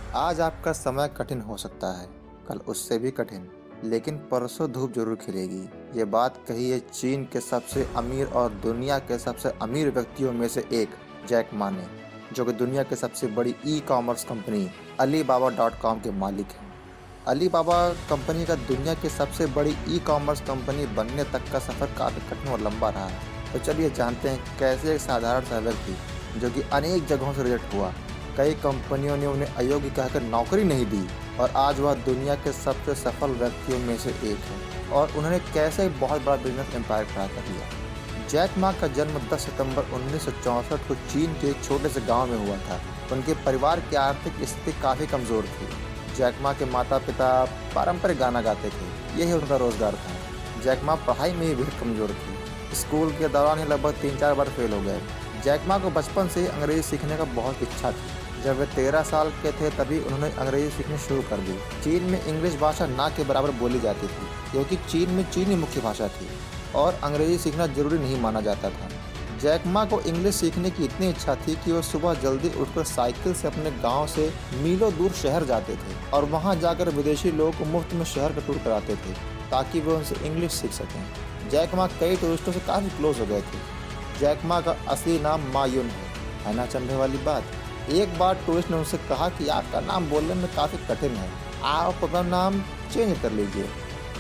आज आपका समय कठिन हो सकता है, कल उससे भी कठिन, लेकिन परसों धूप जरूर खिलेगी। ये बात कही है चीन के सबसे अमीर और दुनिया के सबसे अमीर व्यक्तियों में से एक, जैक मा ने, जो कि दुनिया की सबसे बड़ी e commerce company Alibaba dot com के मालिक हैं। अलीबाबा कंपनी का दुनिया की सबसे बड़ी ई कॉमर्स कंपनी बनने तक का सफ़र काफ़ी कठिन और लंबा रहा है। तो चलिए जानते हैं कैसे एक साधारण सा व्यक्ति, जो कि अनेक जगहों से रिजेक्ट हुआ, कई कंपनियों ने उन्हें अयोग्य कहकर नौकरी नहीं दी और आज वह दुनिया के सबसे सफल व्यक्तियों में से एक है, और उन्होंने कैसे एक बहुत बड़ा बिजनेस एम्पायर खड़ा कर लिया। जैक मा का जन्म 10 सितंबर 1964 को चीन के एक छोटे से गांव में हुआ था। उनके परिवार की आर्थिक स्थिति काफ़ी कमज़ोर थी। जैक मा के माता पिता पारंपरिक गाना गाते थे, यही उनका रोजगार था। जैक मा पढ़ाई में ही बेहद कमज़ोर थी। स्कूल के दौरान ही लगभग 3-4 बार फेल हो गए। जैक मा को बचपन से ही अंग्रेजी सीखने का बहुत इच्छा थी। जब वे 13 साल के थे तभी उन्होंने अंग्रेजी सीखनी शुरू कर दी। चीन में इंग्लिश भाषा ना के बराबर बोली जाती थी, क्योंकि चीन में चीनी मुख्य भाषा थी और अंग्रेजी सीखना जरूरी नहीं माना जाता था। जैक मा को इंग्लिश सीखने की इतनी इच्छा थी कि वो सुबह जल्दी उठकर साइकिल से अपने गांव से मीलों दूर शहर जाते थे और वहां जाकर विदेशी लोगों को मुफ्त में शहर का टूर कराते थे, ताकि वे उनसे इंग्लिश सीख सकें। जैक मा कई टूरिस्टों से काफ़ी क्लोज हो गए थे। जैक मा का असली नाम मा युन है ना चंभे वाली बात। एक बार टूरिस्ट ने उनसे कहा कि आपका नाम बोलने में काफ़ी कठिन है, आप अपना नाम चेंज कर लीजिए।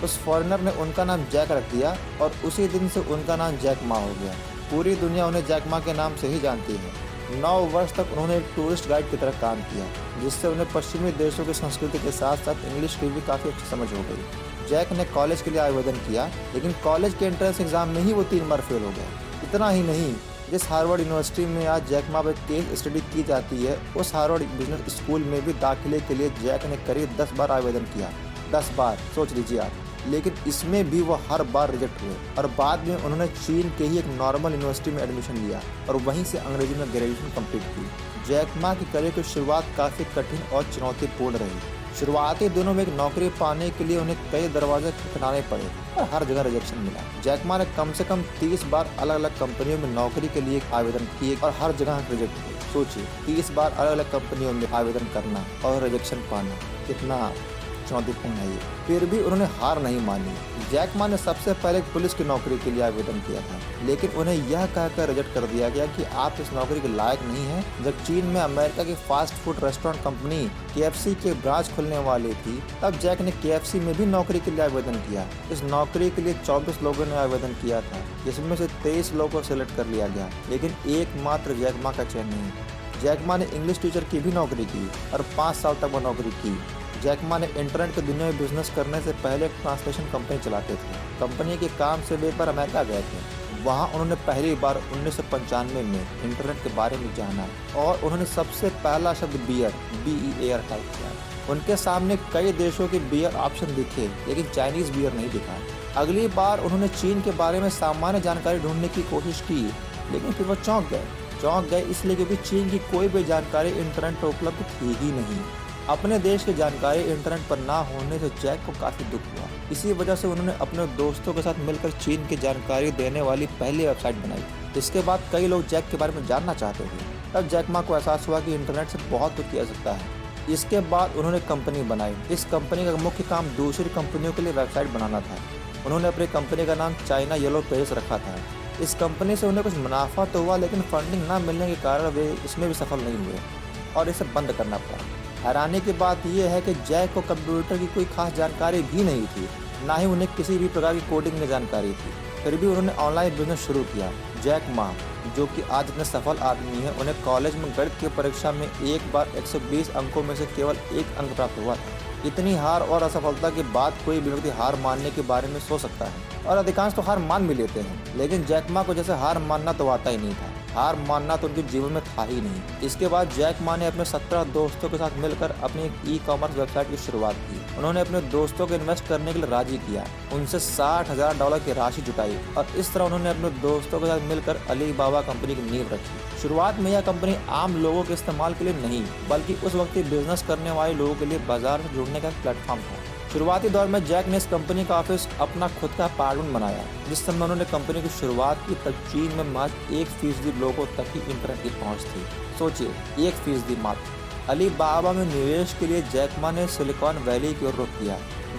उस फॉरेनर ने उनका नाम जैक रख दिया और उसी दिन से उनका नाम जैक मा हो गया। पूरी दुनिया उन्हें जैक मा के नाम से ही जानती है। 9 वर्ष तक उन्होंने एक टूरिस्ट गाइड की तरह काम किया, जिससे उन्हें पश्चिमी देशों की संस्कृति के साथ साथ इंग्लिश की भी काफ़ी अच्छी समझ हो गई। जैक ने कॉलेज के लिए आवेदन किया, लेकिन कॉलेज के एंट्रेंस एग्जाम में ही वो 3 बार फेल हो गए। इतना ही नहीं, जिस हार्वर्ड यूनिवर्सिटी में आज जैक मा पर केस स्टडी की जाती है, उस हार्वर्ड बिजनेस स्कूल में भी दाखिले के लिए जैक ने करीब 10 बार आवेदन किया। 10 बार, सोच लीजिए आप। लेकिन इसमें भी वो हर बार रिजेक्ट हुए और बाद में उन्होंने चीन के ही एक नॉर्मल यूनिवर्सिटी में एडमिशन लिया और वहीं से अंग्रेजी में ग्रेजुएशन कंप्लीट की। जैक मा की करियर की शुरुआत काफ़ी कठिन और चुनौतीपूर्ण रही। शुरुआती दिनों में एक नौकरी पाने के लिए उन्हें कई दरवाजे खटखटाने पड़े और हर जगह रिजेक्शन मिला। जैक मा ने कम से कम 30 बार अलग अलग कंपनियों में नौकरी के लिए आवेदन किए और हर जगह रिजेक्ट हुए। सोचिए, 30 बार अलग अलग कंपनियों में आवेदन करना और रिजेक्शन पाना कितना चुनौतीपूर्ण है ये। फिर भी उन्होंने हार नहीं मानी। जैक मा ने सबसे पहले पुलिस की नौकरी के लिए आवेदन किया था, लेकिन उन्हें यह कहकर रिजेक्ट कर दिया गया कि आप इस नौकरी के लायक नहीं हैं। जब चीन में अमेरिका की fast food restaurant company KFC के ब्रांच खुलने वाली थी, तब जैक ने KFC में भी नौकरी के लिए आवेदन किया। इस नौकरी के लिए 24 लोगों ने आवेदन किया था, जिसमें से 23 लोगों को सिलेक्ट कर लिया गया, लेकिन एकमात्र जैक मा का चयन नहीं। जैक मा ने इंग्लिश टीचर की भी नौकरी की और 5 साल तक वो नौकरी की। जैक मा ने इंटरनेट की दुनिया में बिजनेस करने से पहले एक ट्रांसलेशन कंपनी चलाते थे। कंपनी के काम से वे पर अमेरिका गए थे। वहां उन्होंने पहली बार 1995 में इंटरनेट के बारे में जाना और उन्होंने सबसे पहला शब्द बियर BEAR टाइप किया। उनके सामने कई देशों के बियर ऑप्शन दिखे, लेकिन चाइनीज बियर नहीं दिखा। अगली बार उन्होंने चीन के बारे में सामान्य जानकारी ढूंढने की कोशिश की, लेकिन फिर वो चौंक गए इसलिए क्योंकि चीन की कोई भी जानकारी इंटरनेट पर उपलब्ध थी ही नहीं। अपने देश की जानकारी इंटरनेट पर ना होने से जैक को काफ़ी दुख हुआ। इसी वजह से उन्होंने अपने दोस्तों के साथ मिलकर चीन की जानकारी देने वाली पहली वेबसाइट बनाई। इसके बाद कई लोग जैक के बारे में जानना चाहते थे। तब जैक मा को एहसास हुआ कि इंटरनेट से बहुत कुछ किया जा सकता है। इसके बाद उन्होंने कंपनी बनाई। इस कंपनी का मुख्य काम दूसरी कंपनियों के लिए वेबसाइट बनाना था। उन्होंने अपनी कंपनी का नाम चाइना येलो पेजेस रखा था। इस कंपनी से उन्हें कुछ मुनाफा तो हुआ, लेकिन फंडिंग न मिलने के कारण वे इसमें भी सफल नहीं हुए और इसे बंद करना पड़ा। हैरानी की बात यह है कि जैक को कंप्यूटर की कोई खास जानकारी भी नहीं थी, ना ही उन्हें किसी भी प्रकार की कोडिंग में जानकारी थी। फिर भी उन्होंने ऑनलाइन बिजनेस शुरू किया। जैक मा, जो कि आज इतने सफल आदमी है, उन्हें कॉलेज में गणित की परीक्षा में एक बार 120 अंकों में से केवल 1 अंक प्राप्त हुआ था। इतनी हार और असफलता के बाद कोई भी व्यक्ति हार मानने के बारे में सोच सकता है और अधिकांश तो हार मान भी लेते हैं, लेकिन जैक मा को जैसे हार मानना तो आता ही नहीं था। हार मानना तो उनके जीवन में था ही नहीं। इसके बाद जैक मा ने अपने 17 दोस्तों के साथ मिलकर अपनी एक ई-कॉमर्स वेबसाइट की शुरुआत की। उन्होंने अपने दोस्तों को इन्वेस्ट करने के लिए राजी किया, उनसे $60,000 की राशि जुटाई और इस तरह उन्होंने अपने दोस्तों के साथ मिलकर अलीबाबा कंपनी की नींव रखी। शुरुआत में यह कंपनी आम लोगों के इस्तेमाल के लिए नहीं, बल्कि उस वक्त बिजनेस करने वाले लोगों के लिए बाजार से जुड़ने का प्लेटफॉर्म था। शुरुआती दौर में जैक ने इस कंपनी का ऑफिस अपना खुद का अपार्टमेंट बनाया। जिस समय उन्होंने कंपनी की शुरुआत की तब चीन में मात्र 1% लोगों तक ही इंटरनेट की पहुंच थी। सोचिए, 1% मात्र। अलीबाबा में निवेश के लिए जैक मा ने सिलिकॉन वैली की ओर रुख किया,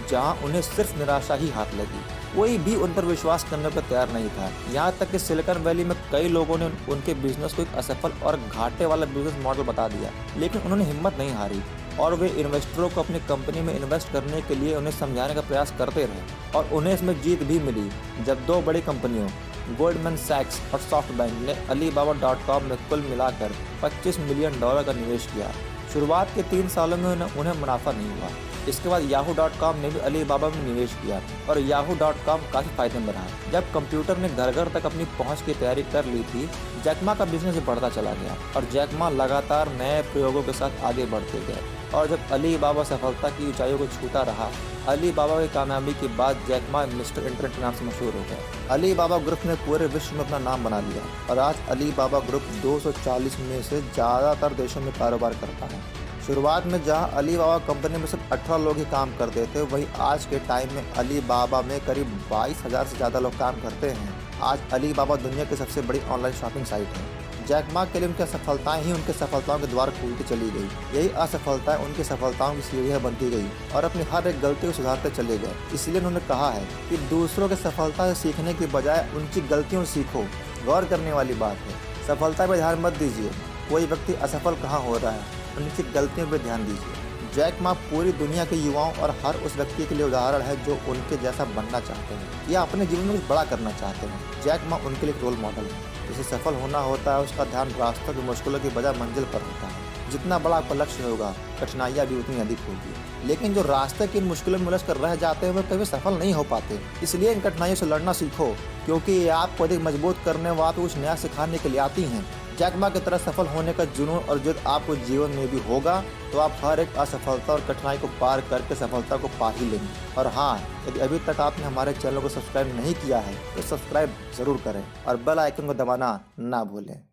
जहां उन्हें सिर्फ निराशा ही हाथ लगी। कोई भी उन पर विश्वास करने पर तैयार नहीं था। यहाँ तक कि सिलिकॉन वैली में कई लोगों ने उनके बिजनेस को एक असफल और घाटे वाला बिजनेस मॉडल बता दिया, लेकिन उन्होंने हिम्मत नहीं हारी और वे इन्वेस्टरों को अपनी कंपनी में इन्वेस्ट करने के लिए उन्हें समझाने का प्रयास करते रहे और उन्हें इसमें जीत भी मिली जब दो बड़ी कंपनियों गोल्डमैन सैक्स और सॉफ्टबैंक ने Alibaba.com में कुल मिलाकर $25 मिलियन का निवेश किया। शुरुआत के 3 सालों में उन्हें मुनाफा नहीं हुआ। इसके बाद Yahoo.com ने भी Alibaba में निवेश किया और Yahoo.com काफ़ी फायदे में रहा। जब कंप्यूटर ने घर घर तक अपनी पहुंच की तैयारी कर ली थी, जैक मा का बिजनेस बढ़ता चला गया और जैक मा लगातार नए प्रयोगों के साथ आगे बढ़ते गए। और जब Alibaba सफलता की ऊंचाइयों को छूता रहा, Alibaba की कामयाबी के बाद जैक मा मिस्टर इंटरनेट के नाम से मशहूर हो गया। Alibaba ग्रुप ने पूरे विश्व में अपना नाम बना लिया और आज Alibaba ग्रुप 240 में से ज़्यादातर देशों में कारोबार करता है। शुरुआत में जहां Alibaba कंपनी में सिर्फ 18 लोग ही काम करते थे, वहीं आज के टाइम में Alibaba में करीब 22,000 से ज़्यादा लोग काम करते हैं। आज Alibaba दुनिया की सबसे बड़ी ऑनलाइन शॉपिंग साइट है। जैक मा के लिए उनकी असफलताएं ही उनके सफलताओं के द्वार खोलती चली गई। यही असफलताएं उनकी सफलताओं की सीढ़ियां बनती गई और अपनी हर एक गलती को सुधारते चले गए। इसलिए उन्होंने कहा है कि दूसरों की सफलता से सीखने की बजाय उनकी गलतियों से सीखो। गौर करने वाली बात है, सफलता पर ध्यान मत दीजिए, कोई व्यक्ति असफल कहाँ हो रहा है, उनकी गलतियों पर ध्यान दीजिए। जैक मा पूरी दुनिया के युवाओं और हर उस व्यक्ति के लिए उदाहरण है जो उनके जैसा बनना चाहते हैं या अपने जीवन में कुछ बड़ा करना चाहते हैं। जैक मा उनके लिए एक रोल मॉडल है। जिसे सफल होना होता है, उसका ध्यान रास्तों की मुश्किलों की बजाय मंजिल पर होता है। जितना बड़ा आपका लक्ष्य होगा, कठिनाइयाँ भी उतनी अधिक होगी, लेकिन जो रास्ते की इन मुश्किलों में उलझ कर रह जाते हैं, वे कभी सफल नहीं हो पाते। इसलिए इन कठिनाइयों से लड़ना सीखो, क्योंकि ये आपको अधिक मजबूत करने व आपको कुछ नया सिखाने के लिए आती हैं। जैक मा की तरह सफल होने का जुनून और जिद आपको जीवन में भी होगा, तो आप हर एक असफलता और कठिनाई को पार करके सफलता को पा ही लेंगे। और हाँ, यदि अभी तक आपने हमारे चैनल को सब्सक्राइब नहीं किया है, तो सब्सक्राइब जरूर करें और बेल आइकन को दबाना ना भूलें।